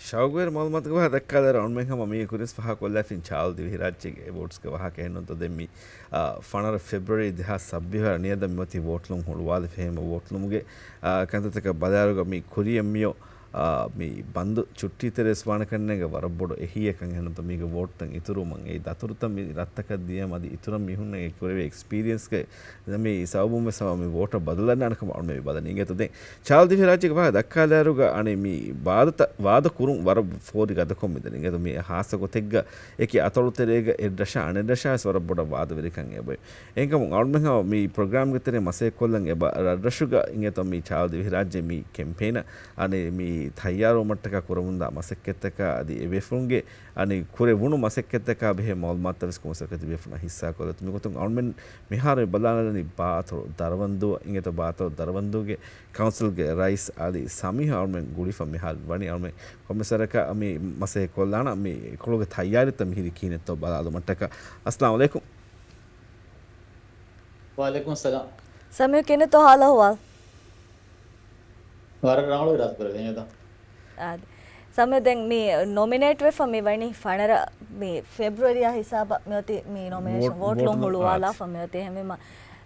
Shauguer Malmat go the color on Meham Kuris Fahako left in child, the Hirachik, Votes Kavaka, and to them me. Funnel February, they have Sabbiha near the Moti Votlum, Hulwal Fame, Votlumge, Kantaka Badaruga me, Korea Mio. මේ බන්දු චුට්ටිතර ස්වාන කරන එක වරබොඩ එහියකන් හැනත මේක වෝට්ටන් ඉතුරු මං ඒ දතුරුත මේ රත්තක දිය මදි ඉතුරු මිහුන්න ඒ කුරේ එක්ස්පීරියන්ස් ක මේ සවබුම සම මේ වෝට බදලන්න අනකම මේ බදන ඉගෙත දෙ චාල් දිවි රාජ්‍යක පහ දක්කාලාරුග අනේ මේ වාද කුරුම් වර ෆෝරි ගද කොම්මිද ඉගෙත මේ හාස කොතෙග්ග ඒකි අතොළුතරේග එද්දශ අනෙදශාස් වරබොඩ වාද වෙරිකන් එබයි ඒකම අවුල්මහ මේ ප්‍රෝග්‍රෑම් ගතරේ මසේ කොල්ලන් එබ රද්රශුග ඉගෙත මේ චාල් දිවි රාජ්‍ය මේ කැම්පේන අනේ මේ තයාරෝ මට්ටක කුරමුන්දා මසෙක්කෙත්තක අදි එවෙෆුන්ගේ අනි කුරේ වුණු මසෙක්කෙත්තක බෙහෙ මොල්මත්තවස් කොමසකති වෙෆුන හිස්සා කොලත් මිගොතුන් අවුල්මෙන් මිහාරේ බලානනි බාතෝ දරවන්දෝ ඉගෙත බාතෝ දරවන්දෝගේ කවුන්සිල්ගේ රයිස් ආදි සමිහ අවුල්මෙන් ගුලිෆ මිහාල් වනි අවුල්මෙන් කොමසරක මේ මසේ කොල්ලාන මේ කොළගේ තයාරිත මිහිරි කීනෙත්තෝ බලාදු මට්ටක अस्सलाम वालेकुम वालेकुम सलाम समय केने तो हाला हुआ वार रावण रात पर गए था आद समय देंग मी नॉमिनेट वे फमी वनी फाइनर मी फेब्रुवरी या हिसाब में होती मी नॉमिनेशन वोट लोग हुलू वाला फमी होते हैं मैं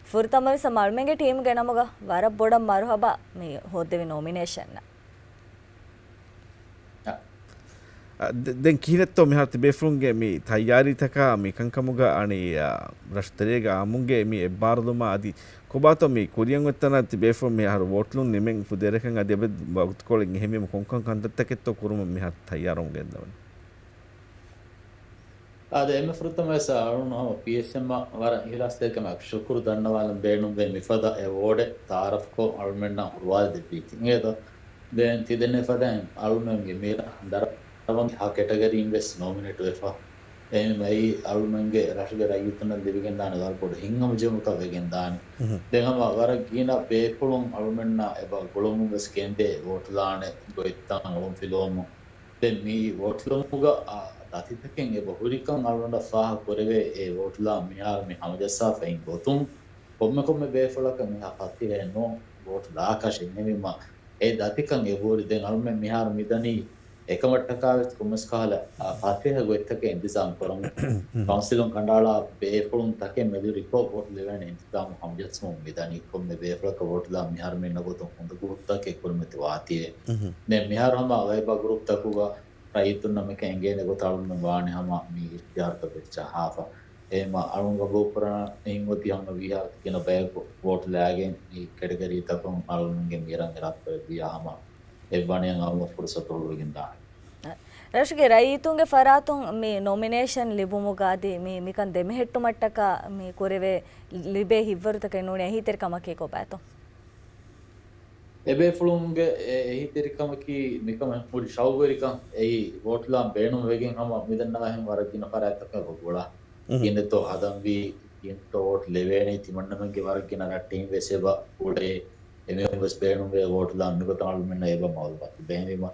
फुर्ता में संभाल में के टीम गना मगा वारा बोड़ा मारो हबा मी होते भी नॉमिनेशन දැන් කීනෙත්තෝ මෙහත් බෙෆරුන්ගේ මේ තයාරිතක මේ කංකමුග අනේ රෂ්තරේග අමුන්ගේ මේ එබ්බාරදුමා අදි කොබාතෝ මේ කුරියන් වෙත්තන ති බෙෆරුන් මේ හර වෝට්ලුන් නෙමෙන් ෆුදෙරකන් අදි බෙ බෞත් කොලින් එහෙම කොංකන් කන්දත්තකෙත්තෝ කුරුම මෙහත් තයාරුම් ගෙන්දවන هذا إما فرط ما يسألون هو PSM ورا هلاستيك معك شكر دنا والم بينهم بين مفدا أورد تعرفكو أرمنا والد بيتين هذا then تدنا فدا أرمنا جميلة دار طبعا ها category invest nominate وفا එහෙනම් මේ අලුමන්ගේ රාශික රාජ්‍යතුන් දෙවිගෙන් දාන ගාල් පොඩ හිංගම ජමුක වෙගෙන් දාන දෙගම වර ගින බේකුළුම් අලුමන්න එබ ගොළුමුග ස්කෙන්දේ වෝට්ලාන ගොයිත්තන් අලුම් ෆිලෝම දෙන් මේ වෝට්ලමුග දතිතකෙන් එබ හුරිකන් අලුමන්න ෆාහ කොරවේ ඒ වෝට්ලා මිහාර මේ හමජස්සා ෆයින් ගොතුම් කොම්ම බේෆලක මිහා පත්තිරේ නෝ වෝට්ලා ආකාශෙන් නෙමෙම ඒ දතිකන් ඒ වෝරි දෙන් අලුම මිහාර මිදනී එකමට්ටකාවෙත් කුමස් කාල පාතිහ ගොත්තක ඉන්තිසාම් කරමු කවුන්සිලුන් කණ්ඩාලා බේෆුලුන් තකේ මෙදි රිපෝට් ලෙවන ඉන්තිසාම් හම්ජත්ස්මු මිදනි කොම් බේෆලක වෝට්ලා මිහාර මෙන්න ගොතුම් හොඳ ගුරුත්තක එක්කොල්මෙති වාතියේ නේ මිහාර හම අවයිබ ගෲප් තකුගා රයිතුන් නමක එංගේන ගොතාලුන් වානේ හම මී ඉස්තියාර්ත වෙච්චා හාෆා එම අරුංග ගෝපරණ එංගොති හම විහා කියන බෑ වෝට් ලෑගෙන් මේ කැටගරි තකුම් අරුන්ගේ මිරන් රත් වියාම එවණියන් අවම ෆුර්සතෝලුගෙන් දාන රෂගේ රයිතුන්ගේ ෆරාතුන් මේ නොමිනේෂන් ලිබුමුගාදී මේ මිකන් දෙමෙහෙට්ටු මට්ටක මේ කුරවේ ලිබේ හිවරුතක නුනේ හිතෙරකමකේ කොබෑතෝ එබේ ෆුලුන්ගේ හිතෙරකමකි මිකම මුඩි ෂවුවරිකන් ඒ වෝට්ලා බේනුම් වෙගෙන් හම මිදන්නා හැම වරකින ෆරාතක ගොලා ඉන්නතෝ හදම්වි ඉන්තෝට් ලෙවේනේ තිමන්නමගේ වරකින රට්ටින් වෙසෙබ උඩේ එමෙවස් බේනුම් වේ වෝට්ලා මිකතාල් මෙන්න එබ මවල්පත් බේනීම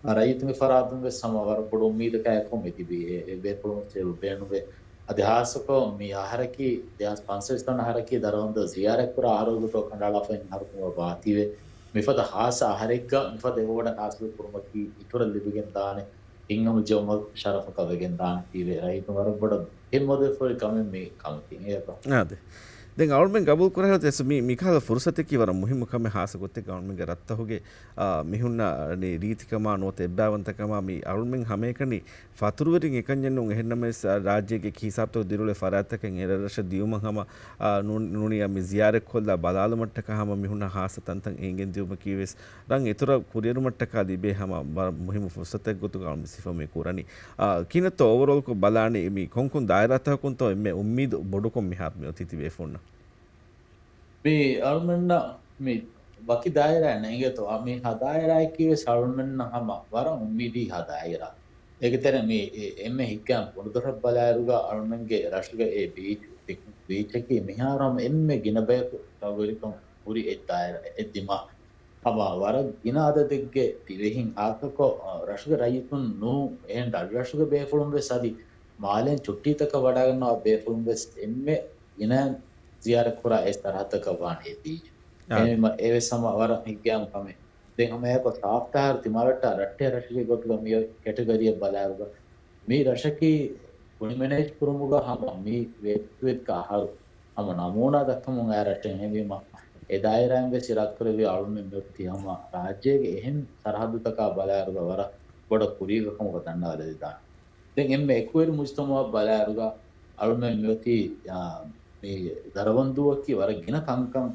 රයිතුන්ගේ ෆරාතුන්ගේ සමවර පොඩු උම්මීද කයකෝ මෙතිබි එබේ පොඩු චෙල් බේනුවේ අධ්‍යාසකෝ මේ ආහාරකි දෙස් 500 තන ආහාරකි දරවන්ද ziyarak පුර ආරෝග්‍යතෝ කණ්ඩාලා ෆෙන් හරුකෝ වාතිවේ මිෆද හාස ආහාරෙක්ග මිෆද එවෝඩ කාස්ලු පුරමකි ඉතුරු ලිබිගෙන් දානේ ඉංගම ජොම ශරෆක වෙගෙන් දාන තීවේ රයිතුන් වර බඩ එමොද ෆොල් කමෙන් මේ කමකින් ඒක නේද දැන් අවුල්මෙන් ගබුල් කරහොත් එස මිකාල ෆුර්සතකි වර මුහිම කම හාස කොත්තේ අවුල්මෙන් රත්තහුගේ මිහුන්න නේ රීතිකම නොත එබ්බාවන්තකම මේ අවුල්මෙන් හැමේකනි ෆතුරුවරින් එකන්ජන්නුන් එහෙන්නම රාජ්‍යයේ කීසාප්තෝ දිරුලේ ෆරාතකෙන් එරරෂ දියුම හැම නුනිය මි ziyarak කොල්ලා බලාල මට්ටක හැම මිහුන්න හාස තන්තන් එංගෙන් දියුම කීවෙස් රන් ඊතර කුරියරු මට්ටක දිබේ හැම මුහිම ෆුර්සතක් ගොතු ගාම සිෆම මේ කුරණි කිනත ඕවරෝල් කො බලානේ මේ කොන්කොන් දායරතහ කොන්තෝ එමෙ උම්මීද බොඩුකොම් මිහාත් මේ තිති වේෆොන්න මේ අල්මන්න මේ බකි දායරා නැගතෝ මේ හදායරා කිව්වේ සල්මන්න හම වර උම්මීදී හදායරා ඒකතර මේ එම්මේ හික්කම් පොඩතර බලායරුගා අල්මන්ගේ රාශික ඒ බීච් එකේ මිහාරම් එම්මේ ගිනබය තවරිකම් පුරි එතායර එද්දිමා හම වර ගිනාද දෙක්ගේ තිවෙහින් ආකකෝ රාශික රයිතුන් නෝ එහෙන් දල්රාශික බේෆුලුම් වෙසදි මාලෙන් චුට්ටිතක වඩා ගන්නවා බේෆුලුම් වෙස් එම්මේ ඉන ziyarak kura es tarhata ka wan edi එම ඒ සම වර හිග්ගම් කමේ දැන් මේක සාෆ්ට්වෙයාර් තිමාලට රට්ටේ රටේ ගොතුග මේ කැටගරිය බලාරුග මේ රශකී උනි මැනේජ් කරමුග හම මේ වෙත් ආහාර හම නමෝනා දක්කමුන් ආරටේ හැවීම එදායිරංගේ සිරක් කරවි අලුමෙන් මෙති හම රාජ්‍යයේ එහෙන් සරහදුතක බලාරුග වර ගොඩ කුරීගකමුග දන්නාද දෙදා දැන් එම්මේ එක්වේරි මුජ්තමා බලාරුග අලුමෙන් මෙති මේ දරවන්දුවකි වර ගින කංකම්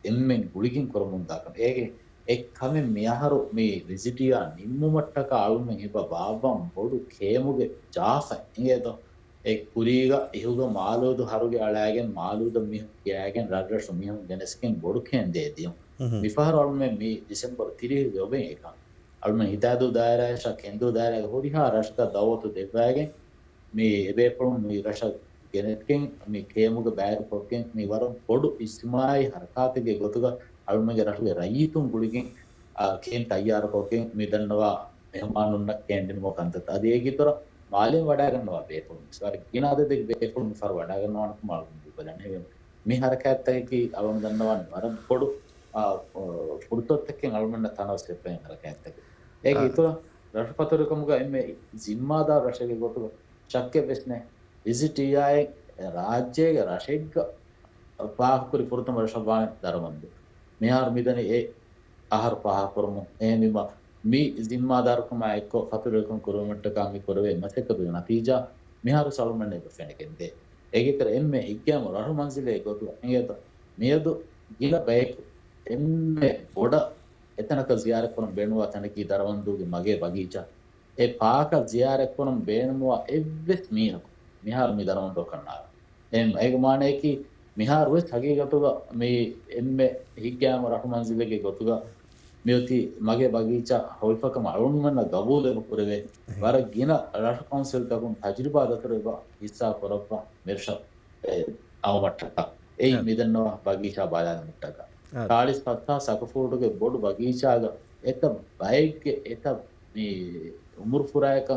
එම්මෙන් ගුලිකින් කරමුන් දාකම ඒගේ එක්කමෙන් මෙහරු මේ විසිටියා නිම්මුමට්ටක අලුමෙන් හිබ බාබම් බොඩු කේමුගේ ජාෆයි ඉංගේද එක් කුරීග ඉහුග මාලෝදු හරුගේ අලෑගෙන් මාලූද මිහ කියෑගෙන් රඩරසු මිහම් ගෙනස්කෙන් බොඩු කේන් දේදියම් විෆහර අලුමෙන් මේ ඩිසෙම්බර් 30 යොබෙන් එක අලුමෙන් හිතාදු දායරායශ කෙන්දු දායරාය හොරිහා රෂ්ක දවතු දෙවෑගෙන් මේ එබේපොම් මේ රෂ ගෙනත්කෙන් මේ කේමුග බෑරු පොක්කෙන් මේ වරම් පොඩු ඉස්මායි හරකාතගේ ගොතුග අලුමගේ රටුවේ රයිතුම් ගුලිකින් කේන් තයාර පොක්කෙන් මේ දන්නවා මෙහමානුන්න කේන්ඩින් මොකන්ත අදේගිතොර මාලෙන් වඩා ගන්නවා බේපොම් සාර කිනාද දෙක බේපොම් ෆර වඩා ගන්නවා මාලුම් බලන්නේ මේ හරකාතකි අවම දන්නවා වරම් පොඩු පුරුතොත්කෙන් අලුමන්න තනස් දෙපෙන් හරකාතක ඒක ඉතල රටපතරකමුග එමේ ජිම්මාදා රෂගේ ගොතුග ශක්්‍ය වෙස්නේ විසිටියාය රාජ්‍යයේ රශෙක්ග පාහකුරි පුරතම රශභාන දරවන්ද මෙහාර මිදන ඒ ආහාර පහ කරමු එහෙම මේ ජිම්මාදාරකම එක්ක ෆතුරකම් කරමට්ටකාමි කරවේ මතකද නතිජා මෙහාර සල්මන්නේ ෆෙනකෙන්දේ ඒකතර එම්මේ ඉක්කම රහු මන්සිලේ ගොතු එංගේත මෙයදු ගිල බෑක් එම්මේ බොඩ එතනක ziyaret කරන බේනුවා තනකී දරවන්දුගේ මගේ බගීචා ඒ පාක ziyaret කරන බේනුවා එව්වෙස් මීහක මිහාර මේ දරවන්දෝ කරනවා එම් ඒක මානේකි මිහාර වෙස් හගීගතුග මේ එම්මේ හිග්ගෑම රහු මන්සිලේ ගොතුග මෙයති මගේ බගීචා හොල්පකම අලුන්මන්න ගබූලෙම පුරවේ වර ගින රාෂ්ට්‍ර කවුන්සිල් තකුන් තජරිබා දතරවා හිස්සා කරප්පා මෙර්ෂ අවමට්ටක ඒ මිදන්නවා බගීචා බාලාන මුට්ටක කාලිස් පත්තා සකෆෝටුගේ බොඩු බගීචාග එත බයික්ගේ එත මේ උමුරු ෆුරායක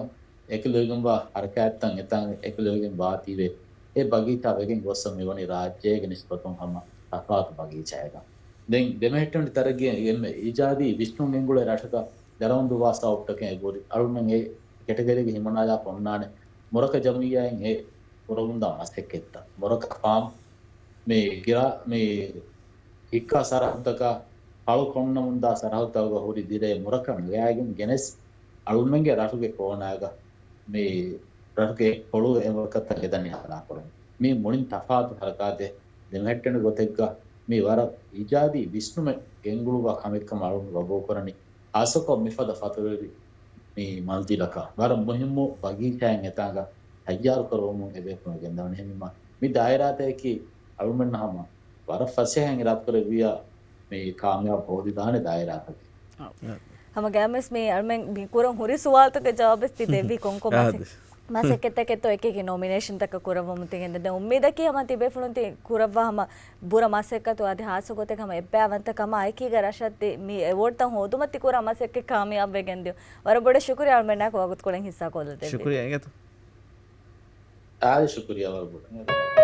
එකලෝගම්බා හරකෑත්තන් එතන් එකලෝගෙන් බාතිවේ ඒ බගීචාවකින් ගොස්සම මෙවනි රාජ්‍යයක නිස්පතුන් හම තකාතු බගීචායක දැන් දෙමෙහෙට්ටන්ට තරගිය එම්ම ඊජාදී විෂ්ණු ගෙංගුලේ රටක දරවන්දු වාසා ඔට්ටකේ ගොරි අලුමෙන් ඒ කැටගරියක හිමනාලා පොන්නානේ මොරක ජමියයන් ඒ පොරොන්දා අස්තෙක්කෙත්ත මොරක ෆාම් මේ ගිරා මේ ඉක්කා සරහතක පළු කොන්න මුන්දා සරහතවග හොරි දිරේ මොරක නගයාගෙන් ගෙනස් අලුමෙන්ගේ රටුගේ කෝනායක මේ රටුගේ පොළු එවකත ගෙදන්නේ හදා කරමු මේ මුලින් තෆාතු හරකාදේ දෙමෙහෙට්ටන ගොතෙක්ග මේ වර ඉජාදී විෂ්ණුම ගෙංගුළුවා කමෙක්කම අලුම් වබෝ කරණි ආසකෝ මිෆද ෆතුරෙරි මේ මල්දිලක වර මුහිම්මු බගීචායන් එතාග අයියාරු කරවමු එබේකුණ ගෙන්දවන හැමිම මේ දායරාතයකි අලුමන්නහම වර ෆසයන් ඉරත් කරවියා මේ කාමයා බෝධි දාන දායරාතක हम गैमस में अरमें बिकुरं हुरी सुवालतक जवाबस्ति देवी कोंको मासे केते तो एक नॉमिनेशन तक कुरव मुतिगे द उम्मीद की हम तिबे फुलंति कुरव हम बुरा मासे का तो आधास गोते हम एप्पे अवंत कम आयकी गरशते मी अवार्ड ता होदु मति कुरा मासे के कामयाब वेगंदे और बड़े शुक्रिया और मैं ना को वक्त कोले हिस्सा कोलते शुक्रिया आएंगे तो आज शुक्रिया और